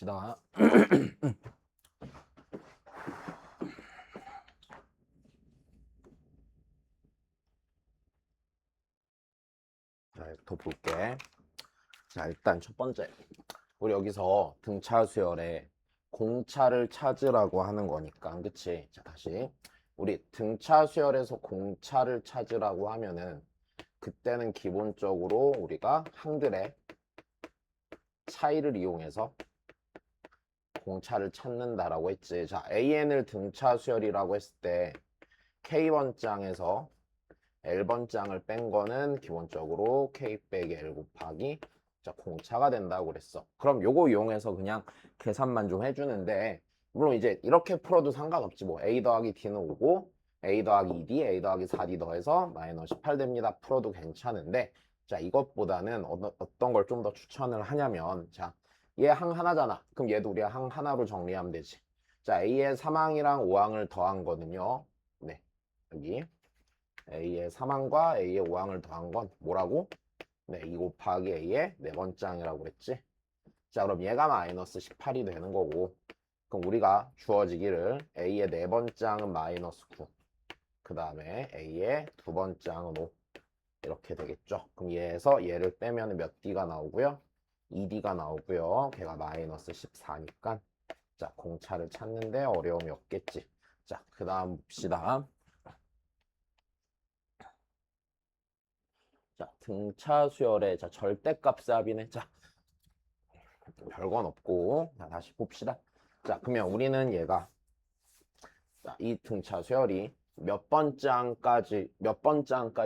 봅시다. 자, 더 볼게. 자, 일단 첫 번째. 우리 여기서 등차 수열에 공차를 찾으라고 하는 거니까, 그치? 자, 다시. 우리 등차 수열에서 공차를 찾으라고 하면은, 그때는 기본적으로 우리가 항들의 차이를 이용해서 공차를 찾는다라고 했지. 자, AN을 등차 수열이라고 했을 때, K번장에서 L번장을 뺀 거는 기본적으로 K 빼기 L 곱하기 자, 공차가 된다고 그랬어. 그럼 요거 이용해서 그냥 계산만 좀 해주는데 물론 이제 이렇게 풀어도 상관없지. 뭐 A 더하기 D는 5고 A 더하기 2D, A 더하기 4D 더해서 마이너스 18 됩니다. 풀어도 괜찮은데 자, 이것보다는 어떤 걸 좀 더 추천을 하냐면 자, 얘 항 하나잖아. 그럼 얘도 우리가 항 하나로 정리하면 되지. 자, A의 3항이랑 5항을 더한 거는요. 네, 여기 A의 3항과 A의 5항을 더한 건 뭐라고? 네, 2 곱하기 A의 네 번째항이라고 그랬지. 자, 그럼 얘가 마이너스 18이 되는 거고 그럼 우리가 주어지기를 A의 네 번째항은 마이너스 9 그 다음에 A의 두 번째항은 5 이렇게 되겠죠. 그럼 얘에서 얘를 빼면 몇 D가 나오고요? 2D가 나오고요. 걔가 마이너스 14니까 자, 공차를 찾는데 어려움이 없겠지. 자, 그 다음 봅시다. 자, 등차 수열의 자, 절대값의 합이네. 자, 별건 없고. 자, 다시 봅시다. 자, 그러면 우리는 얘가 자, 이 등차 수열이 몇 번째 항까지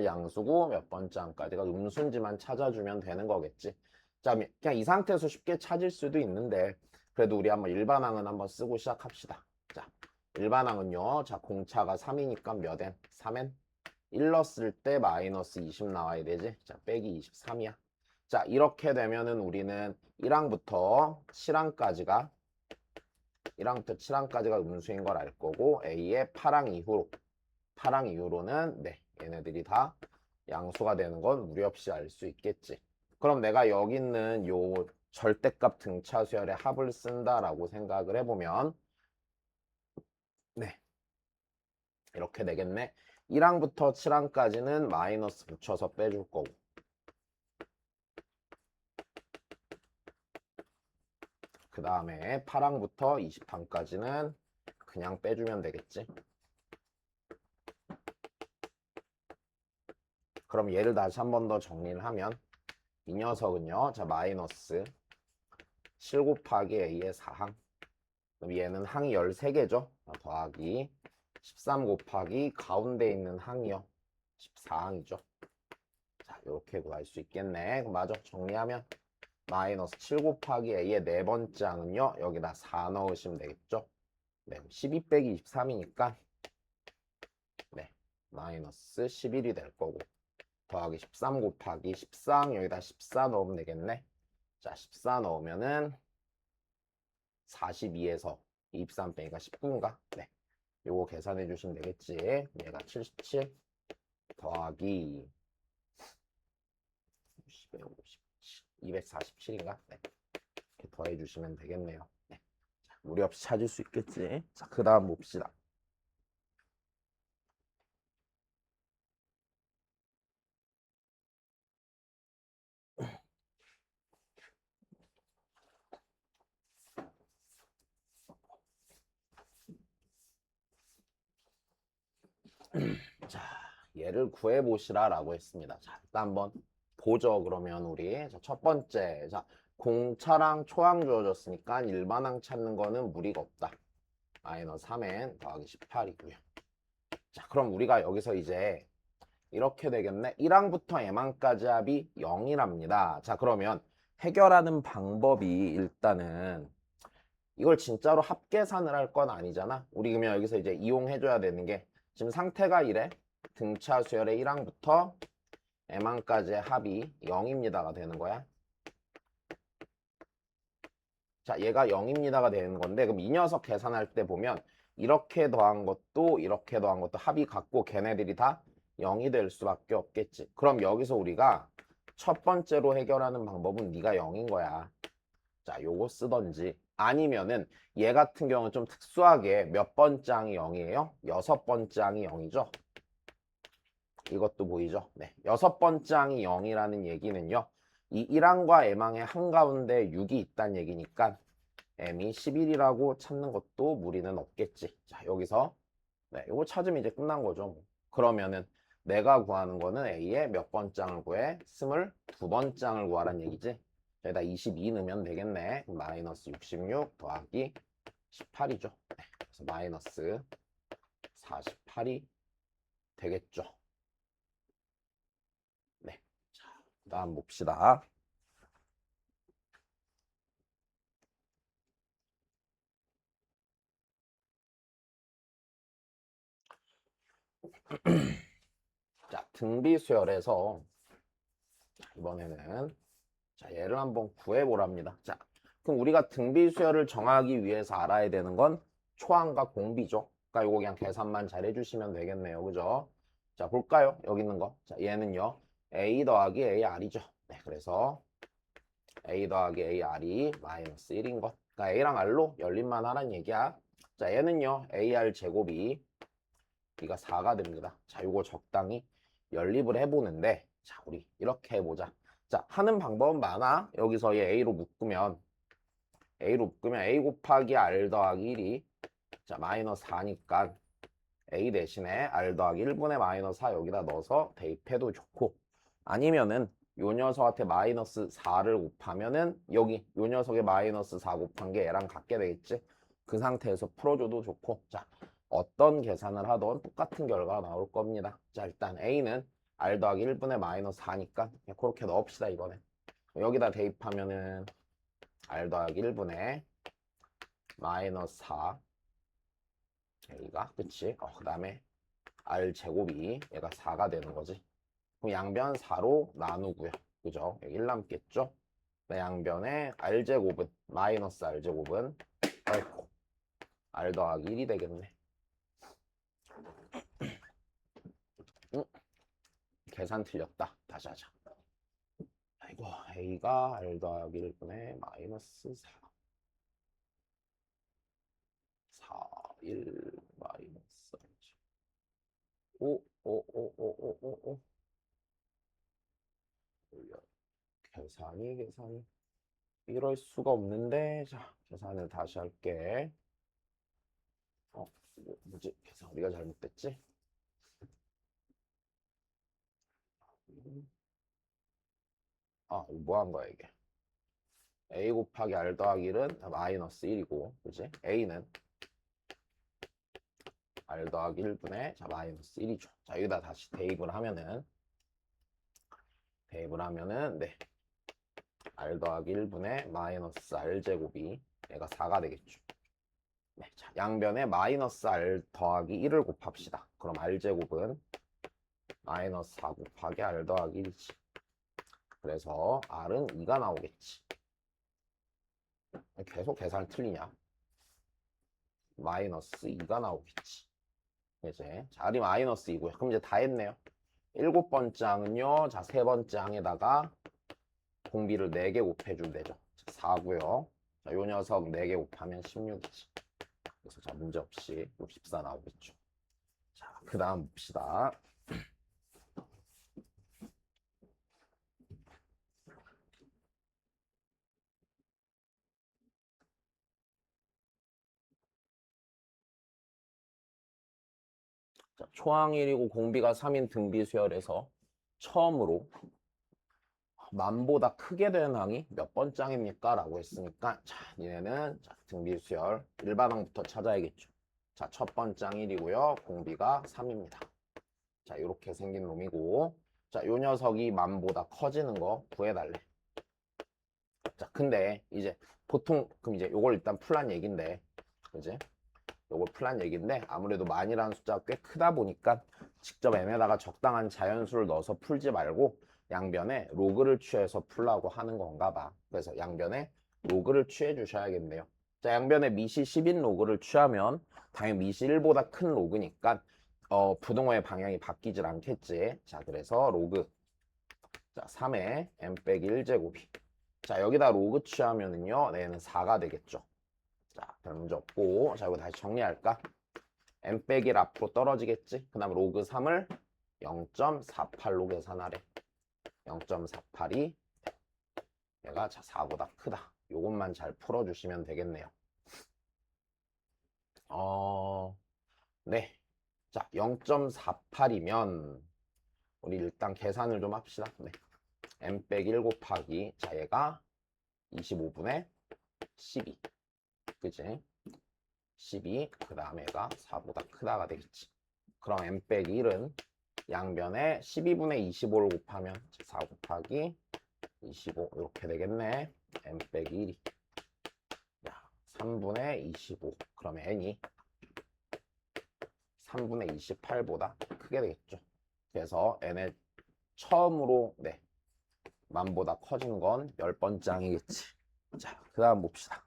양수고 몇 번째 항까지가 음수인지만 찾아주면 되는 거겠지. 자, 그냥 이 상태에서 쉽게 찾을 수도 있는데 그래도 우리 한번 일반항은 한번 쓰고 시작합시다. 자, 일반항은요. 자, 공차가 3이니까 몇 n? 3n? 1 넣었을 때 마이너스 20 나와야 되지. 자, 빼기 23이야. 자, 이렇게 되면은 우리는 1항부터 7항까지가 음수인 걸 알 거고 A의 8항 이후로는 네, 얘네들이 다 양수가 되는 건 우리 없이 알 수 있겠지. 그럼 내가 여기 있는 요 절대값 등차 수열의 합을 쓴다라고 생각을 해보면 네, 이렇게 되겠네. 1항부터 7항까지는 마이너스 붙여서 빼줄 거고 그 다음에 8항부터 20항까지는 그냥 빼주면 되겠지. 그럼 얘를 다시 한 번 더 정리를 하면 이 녀석은요. 자, 마이너스 7 곱하기 A의 4항 그럼 얘는 항이 13개죠. 더하기 13 곱하기 가운데 있는 항이요. 14항이죠. 자, 이렇게 구할 수 있겠네. 그럼 마저 정리하면 마이너스 7 곱하기 A의 네 번째 항은요. 여기다 4 넣으시면 되겠죠. 네, 12 빼기 23이니까 네, 마이너스 11이 될 거고 더하기 13 곱하기 14항 여기다 14 넣으면 되겠네. 자, 14 넣으면은 42에서 23 빼기가 19인가? 네, 요거 계산해 주시면 되겠지. 얘가 77 더하기 247인가? 네, 이렇게 더해 주시면 되겠네요. 네. 자, 무리 없이 찾을 수 있겠지. 자, 그 다음 봅시다. 자, 얘를 구해보시라라고 했습니다. 자, 일단 한번 보죠. 그러면 우리 자, 첫 번째, 자, 공차랑 초항 주어졌으니까 일반항 찾는 거는 무리가 없다. 마이너스 3n 더하기 18이고요. 자, 그럼 우리가 여기서 이제 이렇게 되겠네. 1항부터 m항까지 합이 0이랍니다. 자, 그러면 해결하는 방법이 일단은 이걸 진짜로 합계산을 할 건 아니잖아. 우리 그러면 여기서 이제 이용해줘야 되는 게 지금 상태가 이래. 등차 수열의 1항부터 m항까지의 합이 0입니다가 되는 거야. 자, 얘가 0입니다가 되는 건데 그럼 이 녀석 계산할 때 보면 이렇게 더한 것도 이렇게 더한 것도 합이 같고 걔네들이 다 0이 될 수밖에 없겠지. 그럼 여기서 우리가 첫 번째로 해결하는 방법은 네가 0인 거야. 자, 요거 쓰던지 아니면은 얘 같은 경우는 좀 특수하게 몇 번째 항이 0이에요? 6번째 항이 0이죠. 이것도 보이죠? 네, 6번째 항이 0이라는 얘기는요. 이 1항과 M항의 한가운데 6이 있다는 얘기니까 M이 11이라고 찾는 것도 무리는 없겠지. 자, 여기서 네, 이거 찾으면 이제 끝난 거죠. 뭐. 그러면은 내가 구하는 거는 A의 몇 번장을 구해? 22번장을 구하란 얘기지. 여기다 22 넣으면 되겠네. 마이너스 66 더하기 18이죠. 네, 그래서 마이너스 48이 되겠죠. 네, 자, 다음 봅시다. 자, 등비수열에서 이번에는 자, 얘를 한번 구해보랍니다. 자, 그럼 우리가 등비수열을 정하기 위해서 알아야 되는 건 초항과 공비죠. 그러니까 이거 그냥 계산만 잘 해주시면 되겠네요. 그죠? 자, 볼까요? 여기 있는 거. 자, 얘는요. A 더하기 AR이죠. 네, 그래서 A 더하기 AR이 마이너스 1인 것. 그러니까 A랑 R로 열림만 하란 얘기야. 자, 얘는요. AR 제곱이 B가 4가 됩니다. 자, 요거 적당히 연립을 해보는데 자, 우리 이렇게 해보자. 자, 하는 방법은 많아. 여기서 얘 A로 묶으면 A 곱하기 R 더하기 1이 자, 마이너스 4니까 A 대신에 R 더하기 1분의 마이너스 4 여기다 넣어서 대입해도 좋고 아니면은 요 녀석한테 마이너스 4를 곱하면은 여기 요 녀석에 마이너스 4 곱한 게 얘랑 같게 되겠지. 그 상태에서 풀어줘도 좋고 자, 어떤 계산을 하던 똑같은 결과가 나올 겁니다. 자, 일단 A는 R 더하기 1분의 마이너스 4니까 그렇게 넣읍시다 이번에. 여기다 대입하면은 R 더하기 1분의 마이너스 4 A가 그치? 그 다음에 R 제곱이 얘가 4가 되는 거지. 그럼 양변 4로 나누고요. 그죠? 여기 1 남겠죠? 양변의 R 제곱은 마이너스 R 제곱은 아이고 R 더하기 1이 되겠네. 계산 틀렸다. 다시 하자. 아이고 A가 R 더하기 1분의 마이너스 4 1 마이너스 5 계산이 이럴 수가 없는데 자 계산을 다시 할게. 뭐지? 계산 우리가 잘못됐지? 이거 뭐 한 거야 이게? A 곱하기 R 더하기 1은 마이너스 1이고 그지? A는 R 더하기 1분의 자 마이너스 1이죠. 자 여기다 다시 대입을 하면은 네 R 더하기 1분의 마이너스 R 제곱이 얘가 4가 되겠죠. 네, 자 양변에 마이너스 R 더하기 1을 곱합시다. 그럼 R 제곱은 마이너스 4 곱하기 R 더하기 1이지. 그래서 R은 2가 나오겠지. 계속 계산 틀리냐? 마이너스 2가 나오겠지. 이제 자, R이 마이너스 2고요. 그럼 이제 다 했네요. 7번째 항은요. 자, 3번째 항에다가 공비를 4개 곱해주면 되죠. 자, 4고요. 자, 요 녀석 4개 곱하면 16이지. 그래서 자, 문제없이 64 나오겠죠. 자, 그 다음 봅시다. 자, 초항 1이고 공비가 3인 등비수열에서 처음으로 만보다 크게 되는 항이 몇 번장입니까? 라고 했으니까 자, 얘네는 자, 등비수열 일반항부터 찾아야겠죠. 자, 첫 번장 1이고요. 공비가 3입니다. 자, 이렇게 생긴 놈이고 자, 요 녀석이 만보다 커지는 거 구해달래. 자, 근데 이제 보통 그럼 이제 요걸 일단 풀란 얘긴데 그지? 요걸 풀란 얘긴데 아무래도 만이라는 숫자가 꽤 크다 보니까 직접 n에다가 적당한 자연수를 넣어서 풀지 말고 양변에 로그를 취해서 풀라고 하는 건가 봐. 그래서 양변에 로그를 취해 주셔야겠네요. 자, 양변에 미시 10인 로그를 취하면 당연히 미시 1보다 큰 로그니까 부동호의 방향이 바뀌질 않겠지. 자, 그래서 로그 자 3의 n 빼기 1제곱이 자, 여기다 로그 취하면은요, 얘는 4가 되겠죠. 자, 별 문제 없고. 자, 이거 다시 정리할까? n 빼기 1 앞으로 떨어지겠지? 그 다음 로그 3을 0.48로 계산하래. 0.48이 얘가 자 4보다 크다. 요것만 잘 풀어주시면 되겠네요. 네. 자, 0.48이면 우리 일단 계산을 좀 합시다. 네. n 빼기 1 곱하기 자 얘가 25분의 12. 그치? 12. 그 다음에 얘가 4보다 크다가 되겠지. 그럼 n 빼기 1은 양변에 12분의 25를 곱하면 4 곱하기 25 이렇게 되겠네. n 빼기 1이 3분의 25. 그러면 n이 3분의 28보다 크게 되겠죠. 그래서 n의 처음으로 네 만보다 커진 건 10번째 항이겠지. 자, 그 다음 봅시다.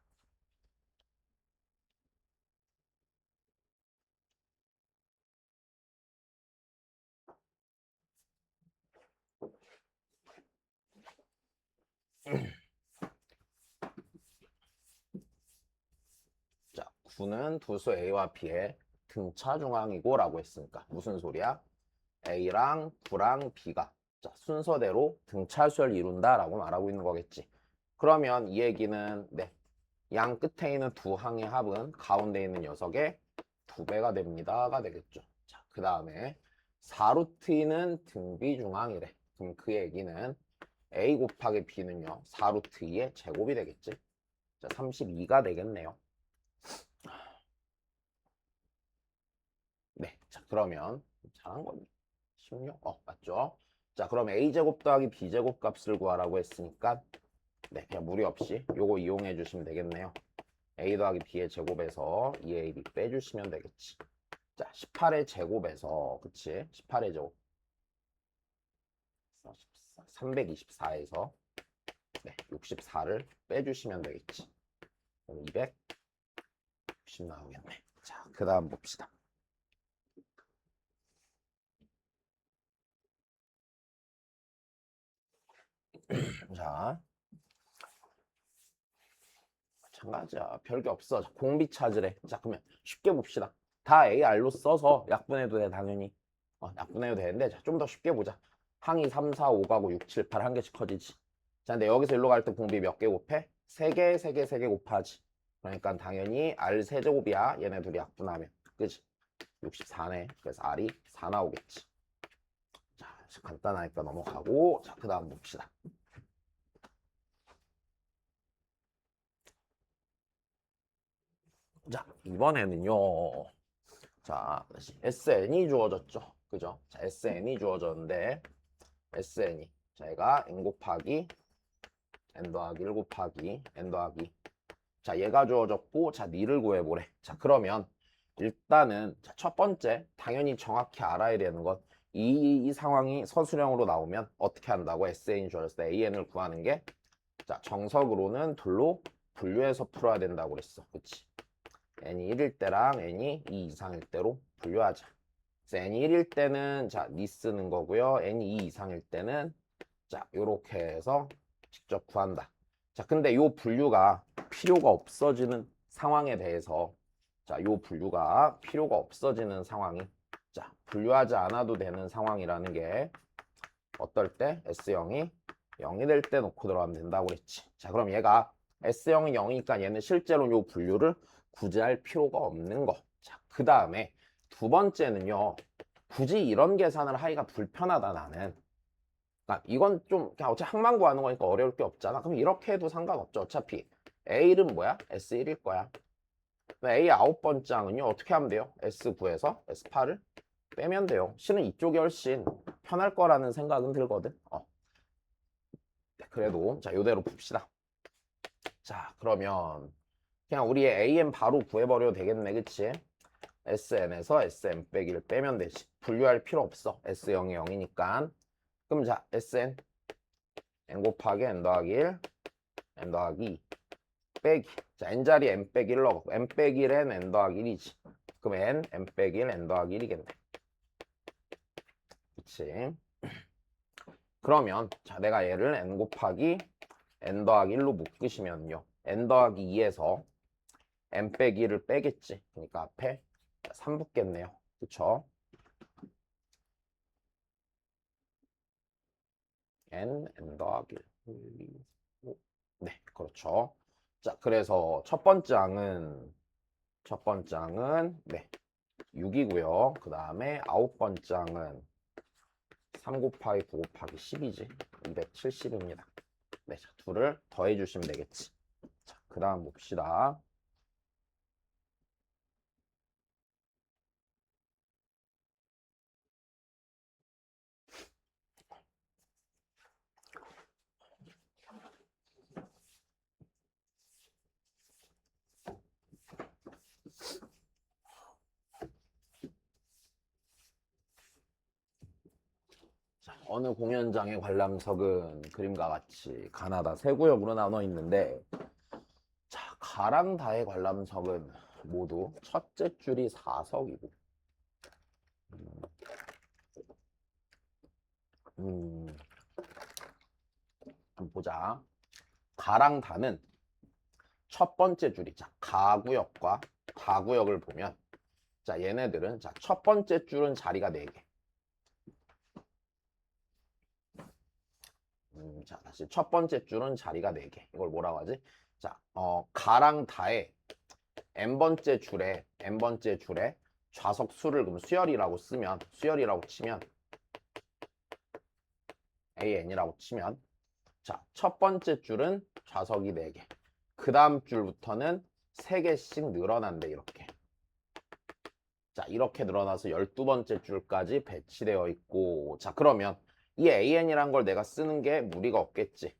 자, 9는 두수 A와 B의 등차 중항이고 라고 했으니까 무슨 소리야? A랑 9랑 B가 자, 순서대로 등차수열을 이룬다 라고 말하고 있는 거겠지. 그러면 이 얘기는 네, 양 끝에 있는 두 항의 합은 가운데 있는 녀석의 2배가 됩니다가 되겠죠. 자, 그 다음에 4루트2는 등비중항이래. 그럼 그 얘기는 A 곱하기 B는요 4루트2의 제곱이 되겠지. 자, 32가 되겠네요. 네, 자 그러면 잘한 거니 16? 맞죠? 자, 그럼 A제곱 더하기 B제곱 값을 구하라고 했으니까 네, 그냥 무리 없이 요거 이용해 주시면 되겠네요. A 더하기 B의 제곱에서 2AB 빼주시면 되겠지. 자, 18의 제곱에서 그치? 18의 제곱 324에서 네, 64를 빼주시면 되겠지. 260 나오겠네. 자, 그 다음 봅시다. 자, 마찬가지야. 별게 없어. 자, 공비 찾으래. 자, 그러면 쉽게 봅시다. 다 AR로 써서 약분해도 돼, 당연히. 약분해도 되는데, 자, 좀 더 쉽게 보자. 항이 3, 4, 5 가고 6, 7, 8 한 개씩 커지지. 자, 근데 여기서 일로 갈 때 공비 몇 개 곱해? 3개, 3개, 3개 곱하지. 그러니까 당연히 R 세제곱이야. 얘네 둘이 약분하면. 그지? 64네. 그래서 R이 4 나오겠지. 자, 간단하니까 넘어가고. 자, 그 다음 봅시다. 자, 이번에는요. 자, 다시 SN이 주어졌죠. 그죠? 자, SN이 주어졌는데 SN이 자, 얘가 N 곱하기 N 더하기 1 곱하기 N 더하기 자, 얘가 주어졌고 자, 니를 구해보래. 자, 그러면 일단은 자, 첫 번째 당연히 정확히 알아야 되는 건 이 상황이 서술형으로 나오면 어떻게 한다고? SN이 주어졌을 때 AN을 구하는 게 자, 정석으로는 둘로 분류해서 풀어야 된다고 그랬어. 그치? n이 1일 때랑 n이 2 이상일 때로 분류하자. 그래서 n이 1일 때는 자, 니 쓰는 거고요. n이 2 이상일 때는 자, 요렇게 해서 직접 구한다. 자, 근데 요 분류가 필요가 없어지는 상황에 대해서 자, 요 분류가 필요가 없어지는 상황이 자, 분류하지 않아도 되는 상황이라는 게 어떨 때? S0이 0이 될 때 놓고 들어가면 된다고 그랬지. 자, 그럼 얘가 S0이 0이니까 얘는 실제로 요 분류를 굳이 할 필요가 없는 거. 자, 그 다음에 두 번째는요. 굳이 이런 계산을 하기가 불편하다 나는. 그러니까 이건 좀 그냥 어차피 항만 구하는 거니까 어려울 게 없잖아. 그럼 이렇게 해도 상관없죠. 어차피 A는 뭐야? S1일 거야. A 9번째 항은요. 어떻게 하면 돼요? S9에서 S8을 빼면 돼요. 실은 이쪽이 훨씬 편할 거라는 생각은 들거든. 네, 그래도 자 요대로 풉시다. 자, 그러면 그냥 우리의 AN 바로 구해버려도 되겠네. 그치? SN에서 SM 빼기를 빼면 되지. 분류할 필요 없어. S0이 0이니까. 그럼 자, SN N 곱하기 N 더하기 1 N 더하기 2 빼기 자, N자리 N 빼기 1 넣고 N 빼기 1엔 N 더하기 1이지. 그럼 N 빼기 1 N 더하기 1이겠네. 그치? 그러면 자, 내가 얘를 N 곱하기 n 더하기 1로 묶으시면요. n 더하기 2에서 n 빼기 1을 빼겠지. 그러니까 앞에 3 붙겠네요. 그쵸? n 더하기 1, 2, 5. 네, 그렇죠. 자, 그래서 첫 번째 항은 네, 6이고요. 그 다음에 아홉 번째 항은 3 곱하기 9 곱하기 10이지. 270입니다. 네, 자, 둘을 더해 주시면 되겠지. 자, 그 다음 봅시다. 자, 어느 공연장의 관람석은 그림과 같이 가나다 세 구역으로 나눠 있는데, 자, 가랑다의 관람석은 모두 첫째 줄이 4석이고, 음, 한번 보자. 가랑다는 첫 번째 줄이, 자, 가구역과 다구역을 보면, 자, 얘네들은, 자, 첫 번째 줄은 자리가 4개. 자, 다시 첫 번째 줄은 자리가 4개. 이걸 뭐라고 하지? 자, 가랑 다의 n번째 줄에 좌석 수를 그럼 수열이라고 치면 AN이라고 치면, 자, 첫 번째 줄은 좌석이 4개. 그 다음 줄부터는 3개씩 늘어난대, 이렇게. 자, 이렇게 늘어나서 12번째 줄까지 배치되어 있고, 자, 그러면 이 AN이란 걸 내가 쓰는 게 무리가 없겠지.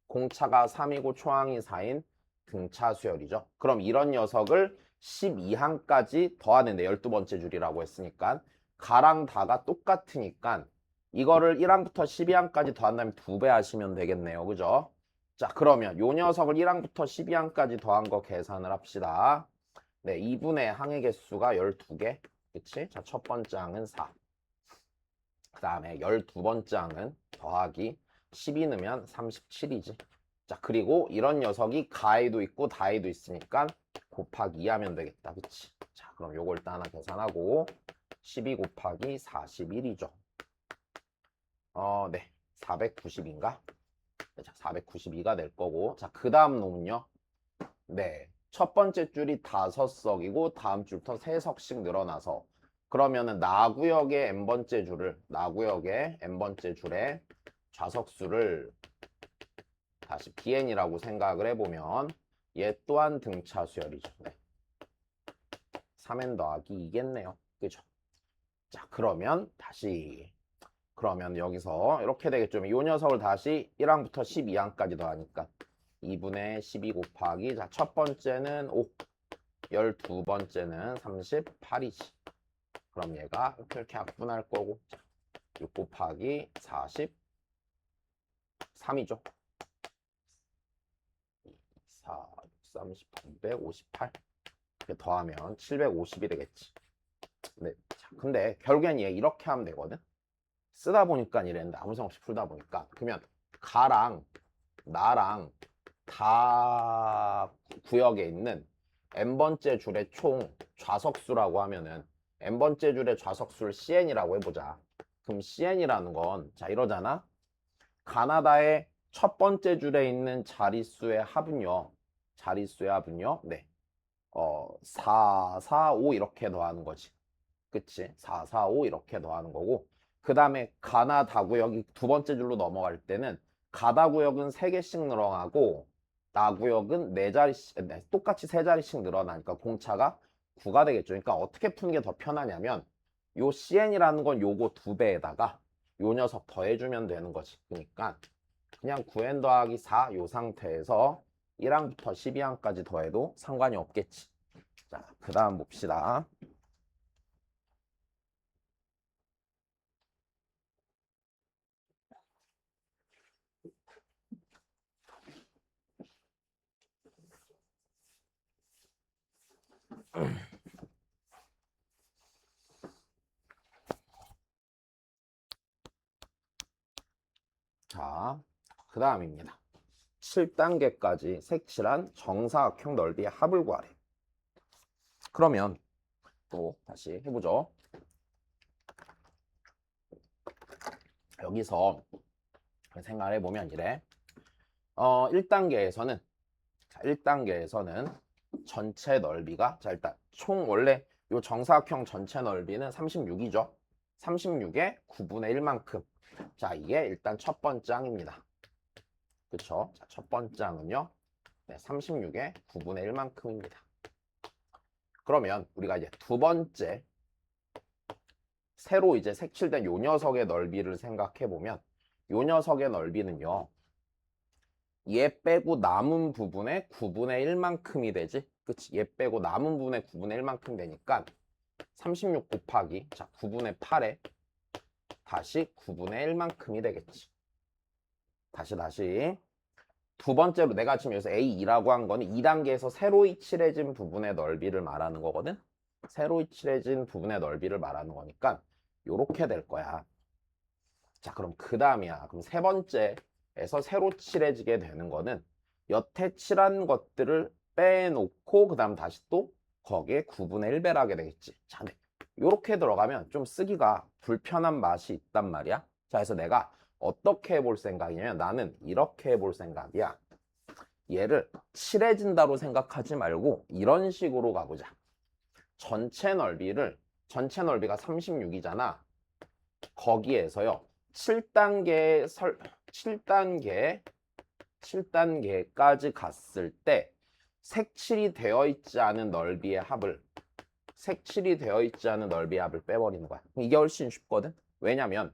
공차가 3이고 초항이 4인 등차 수열이죠. 그럼 이런 녀석을 12항까지 더하는데 12번째 줄이라고 했으니까 가랑 다가 똑같으니까 이거를 1항부터 12항까지 더한다면 2배 하시면 되겠네요. 그죠? 자, 그러면 요 녀석을 1항부터 12항까지 더한 거 계산을 합시다. 네, 2분의 항의 개수가 12개. 그치? 자, 첫 번째 항은 4. 그 다음에 12번째 항은 더하기 12 넣으면 37이지. 자, 그리고 이런 녀석이 가에도 있고 다에도 있으니까 곱하기 2 하면 되겠다. 그치? 자, 그럼 요걸 일단 하나 계산하고 12 곱하기 41이죠. 네. 490인가? 자, 492가 될 거고. 자, 그 다음 놈은요. 네. 첫 번째 줄이 5석이고 다음 줄부터 3석씩 늘어나서 그러면은 나구역의 n번째 줄에 좌석수를 다시 bn이라고 생각을 해보면 얘 또한 등차 수열이죠. 네. 3n 더하기 2겠네요. 그죠? 자, 그러면 여기서 이렇게 되겠죠. 이 녀석을 다시 1항부터 12항까지 더하니까 2분의 12 곱하기, 자, 첫 번째는 5, 12번째는 38이지. 그럼 얘가 이렇게 약분할 거고, 6 곱하기 43이죠. 4, 30, 258. 이렇게 더하면 750이 되겠지. 네. 자, 근데 결국엔 얘 이렇게 하면 되거든. 쓰다 보니까 이랬는데 아무 생각 없이 풀다 보니까. 그러면 가랑 나랑 다 구역에 있는 n번째 줄의 총 좌석수라고 하면은 n번째 줄의 좌석수를 CN이라고 해보자. 그럼 CN이라는 건, 자, 이러잖아. 가나다의 첫 번째 줄에 있는 자릿수의 합은요. 네. 4, 4, 5 이렇게 더하는 거지. 그치? 4, 4, 5 이렇게 더하는 거고. 그 다음에 가나 다구역이 두 번째 줄로 넘어갈 때는 가다구역은 3개씩 늘어나고 나구역은 4자리씩, 네, 똑같이 3자리씩 늘어나니까 공차가 9가 되겠죠. 그러니까 어떻게 푸는 게 더 편하냐면 요 CN이라는 건 요거 2배에다가 요 녀석 더해주면 되는 거지. 그러니까 그냥 9n 더하기 4 요 상태에서 1항부터 12항까지 더해도 상관이 없겠지. 자, 그 다음 봅시다. 자, 그 다음입니다. 7단계까지 색칠한 정사각형 넓이의 합을 구하래. 그러면 또 다시 해보죠. 여기서 생각을 해보면 이래. 1단계에서는 자, 1단계에서는 전체 넓이가 자 일단 총 원래 요 정사각형 전체 넓이는 36이죠. 36의 9분의 1만큼. 자, 이게 일단 첫 번째 항입니다. 그쵸? 자, 첫 번째 항은요. 네, 36의 9분의 1만큼입니다. 그러면 우리가 이제 두 번째 새로 이제 색칠된 요 녀석의 넓이를 생각해 보면 요 녀석의 넓이는요. 얘 빼고 남은 부분의 9분의 1만큼이 되지. 그치? 얘 빼고 남은 부분의 9분의 1만큼 되니까 36 곱하기 자 9분의 8에 다시 9분의 1만큼이 되겠지. 다시 두 번째로 내가 지금 여기서 A2라고 한 거는 2단계에서 새로이 칠해진 부분의 넓이를 말하는 거거든. 새로이 칠해진 부분의 넓이를 말하는 거니까 요렇게 될 거야. 자, 그럼 그 다음이야. 그럼 세 번째에서 새로 칠해지게 되는 거는 여태 칠한 것들을 빼놓고 그 다음 다시 또 거기에 9분의 1배를 하게 되겠지. 자, 네. 요렇게 들어가면 좀 쓰기가 불편한 맛이 있단 말이야. 자, 그래서 내가 어떻게 해볼 생각이냐면 나는 이렇게 해볼 생각이야. 얘를 칠해진다로 생각하지 말고 이런 식으로 가보자. 전체 넓이가 36이잖아. 거기에서요. 7단계까지 갔을 때 색칠이 되어 있지 않은 넓이의 합을 빼버리는 거야. 이게 훨씬 쉽거든. 왜냐면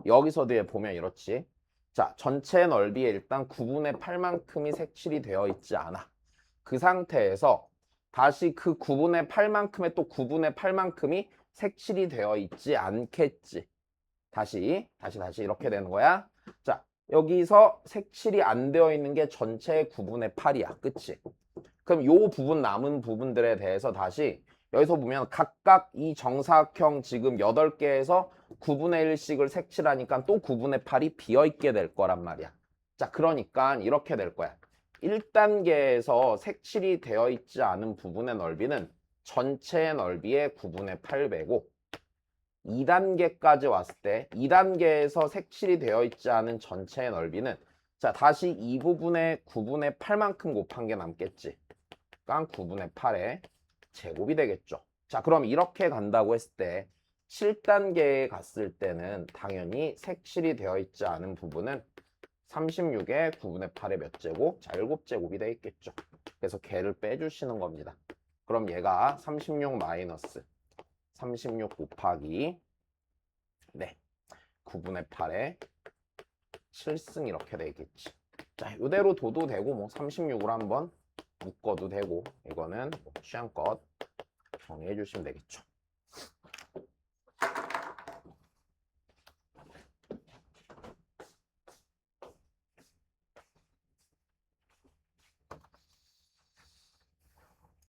여기서 뒤에 보면 이렇지. 자, 전체 넓이에 일단 9분의 8만큼이 색칠이 되어 있지 않아. 그 상태에서 다시 그 9분의 8만큼의 또 9분의 8만큼이 색칠이 되어 있지 않겠지. 다시 이렇게 되는 거야. 자, 여기서 색칠이 안 되어 있는 게 전체의 9분의 8이야. 그치? 그럼 요 부분 남은 부분들에 대해서 다시 여기서 보면 각각 이 정사각형 지금 8개에서 9분의 1씩을 색칠하니까 또 9분의 8이 비어있게 될 거란 말이야. 자, 그러니까 이렇게 될 거야. 1단계에서 색칠이 되어 있지 않은 부분의 넓이는 전체의 넓이의 9분의 8배고 2단계까지 왔을 때 2단계에서 색칠이 되어 있지 않은 전체의 넓이는 자 다시 이 부분의 9분의 8만큼 곱한 게 남겠지. 그러니까 9분의 8의 제곱이 되겠죠. 자, 그럼 이렇게 간다고 했을 때 7단계에 갔을 때는 당연히 색칠이 되어 있지 않은 부분은 36의 9분의 8의 몇 제곱? 자, 7제곱이 되겠죠. 그래서 걔를 빼주시는 겁니다. 그럼 얘가 36 마이너스 36 곱하기 네 9분의 8에 7승 이렇게 되겠지. 자, 이대로 둬도 되고 뭐 36으로 한번 묶어도 되고 이거는 취향껏 정리해 주시면 되겠죠.